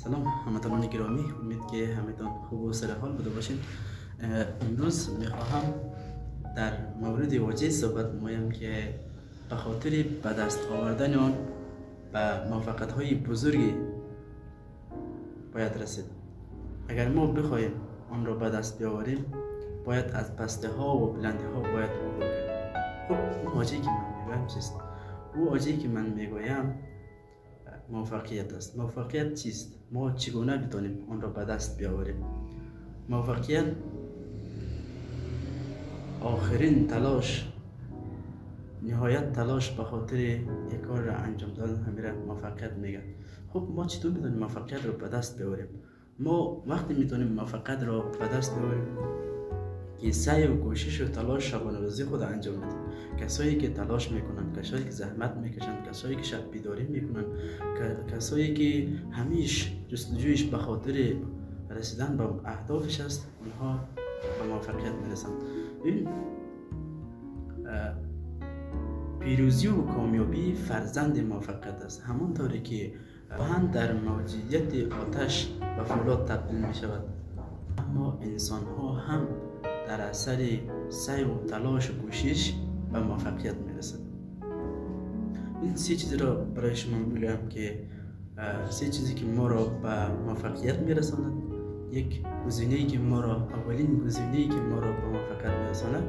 سلام هموطنان گرامی، امید که همتان خوب و سر حال بوده باشین. امروز میخواهم در مورد واژه صحبت نمایم که به خاطر به دست آوردن آن به موفقیت های بزرگی باید رسید. اگر ما بخواهیم آن را به دست بیاوریم باید از پسته ها و بلندی ها باید عبور کنیم. خب اون واژه‌ای که من میگویم چیست؟ او واژه‌ای که من میگویم موفقیت است. موفقیت چیست؟ ما چگونه بتونیم آن را به دست بیاوریم؟ موفقیت آخرین تلاش، نهایت تلاش به خاطر یک کار را انجام دادن همین را موفقیت میگن. خب ما چطور میتونیم موفقیت را به دست بیاوریم؟ ما وقتی میتونیم موفقیت را به دست بیاوریم که سعی و کوشش و تلاش شبانه روزی خود انجام بدیم. کسایی که تلاش میکنن، کسایی که زحمت میکشند، کسایی که شب بیداری میکنن، کسایی که همیشه جستجویش به خاطر رسیدن به اهدافش است، اونها به موفقیت میرسند. این پیروزی و کامیابی فرزند موفقیت است. همانطوری که آهن در موجودیت آتش به فولاد تبدیل می شود، اما انسان ها هم در اثر سعی و تلاش و کوشش به موفقیت می رسند. این سه چیز را برای شما میگم که سه چیزی که ما را به موفقیت می رساند. یک گزینه‌ای که ما را، اولین گزینه‌ای که ما را به موفقیت می رساند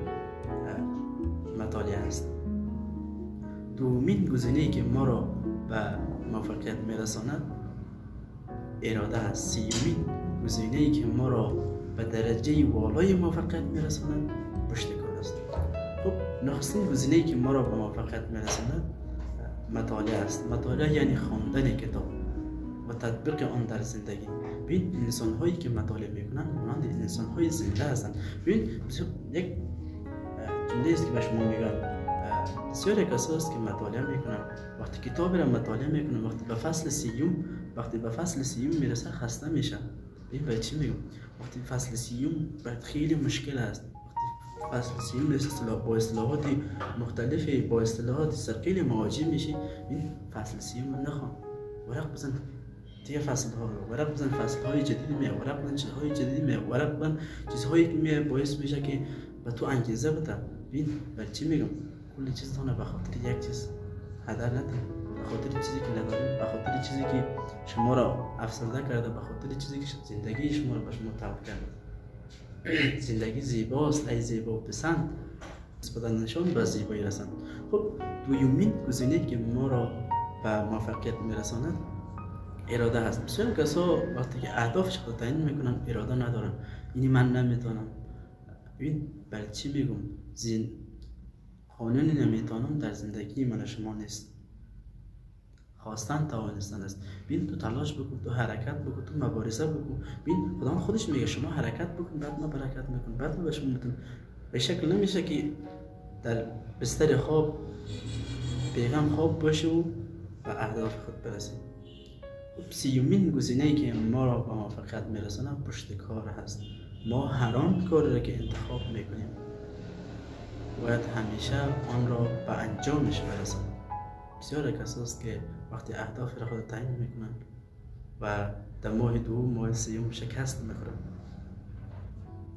مطالعه است. دومین گزینه‌ای که ما را به موفقیت می رساند اراده است. سیومین گزینه‌ای که ما را به درجه والای موفقیت می رساند پشت کار است. خب نخستین گزینه‌ای که ما را به موفقیت می رساند مطالعه است. مطالعه یعنی خواندن کتاب و تطبیق آن در زندگی. ببین انسان هایی که مطالعه میکنن مانند انسان های زنده هستند. ببین یک جمله است که به شما میگم، بسیار کسایی است که مطالعه میکنن، وقتی کتاب را مطالعه میکنن، وقتی به فصل سیوم میرسه خسته میشن. ببین برای چی میگم؟ وقتی فصل سیوم باید خیلی مشکل است. وقتی فصل سیوم میرسه با اصطلاحات مختلفی، با اصطلاحات ثقیل مواجه میشی. این فصل سیوم نخوان، ورق بزن دیگه فصل ها رو، ورق بزن فصل های جدید میاد، ورق بزن چیزهای جدید میاد، ورق بزن چیزهایی که میاد باعث میشه که به تو انگیزه بده. ببین برای چی میگم؟ کل چیز دونه به خاطر یک چیز هدر نده، به خاطر چیزی که نداریم، به خاطر چیزی که شما را افسرده کرده، به خاطر چیزی که زندگی شما را به شما تلخ کرده. زندگی زیباست ای زیبا پسند، نسبت نشان به زیبایی رسند. خب دومین گزینه‌ای که ما را به موفقیت میرساند اراده هست. بسیار کسا وقتی که اهدافش خود تعیین میکنن اراده ندارن. اینی من نمیتونم. ببین برای چی میگم؟ قانون نمیتونم در زندگی من شما نیست. خواستن توانستن است. ببین تو تلاش بکن، تو حرکت بکن، تو مبارزه بکن. ببین خدا خودش میگه شما حرکت بکن بعد ما برکت میکن، بعد ما به شما میتون. به شکل نمیشه که در بستر خواب بیغم خواب باشه و به اهداف خود برسید. سیومین گزینه‌ای که ما را به موفقیت میرسونه پشت کار هست. ما هر آن کاری را که انتخاب میکنیم باید همیشه آن را به انجامش برسانیم. بسیار کسایی است که وقتی اهداف را خود تعیین میکنن و در ماه دوم، ماه سوم شکست میخورن.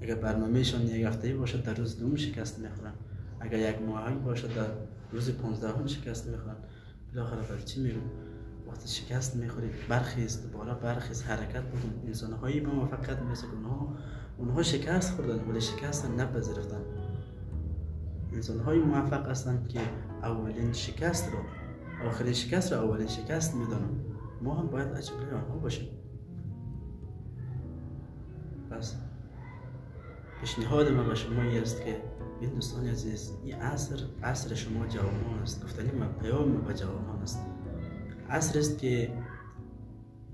اگر برنامهشان یک هفته‌ای باشد در روز دوم شکست میخورن. اگر یک ماهی باشد در روز 15 شکست میخورن. بالاخره برای چی میگم؟ وقتی شکست میخوری برخیز، دوباره برخیز، حرکت بکن. انسان‌هایی به موفقیت میرسند اونها شکست خوردن ولی شکست نپذیرفتن. انسان‌های موفق هستند که اولین شکست رو آخرین شکست رو اولین شکست میدانن. ما هم باید از جمله آنها باشیم. پس پیشنهاد من به شما این است که این دوستان عزیز، این عصر شما جوانان است. گفتنی من پیام به جوانان است. عصر است که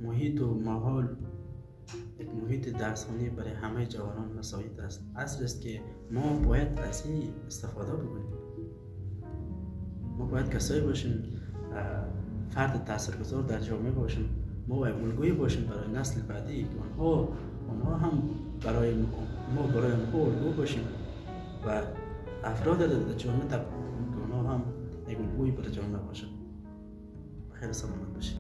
محیط و ماحول یک محیط درسخانه برای همه جوانان مساعد است. عصر است که ما باید از این استفاده بکنیم. ما باید کسایی باشیم، فرد تاثیرگذار در جامعه باشیم. ما باید الگویی باشیم برای نسل بعدی که آنها هم برای ما الگو باشیم و افراد در جامعه اونها هم یک الگویی برای جامعه باشند. خیلی سلامت باشید.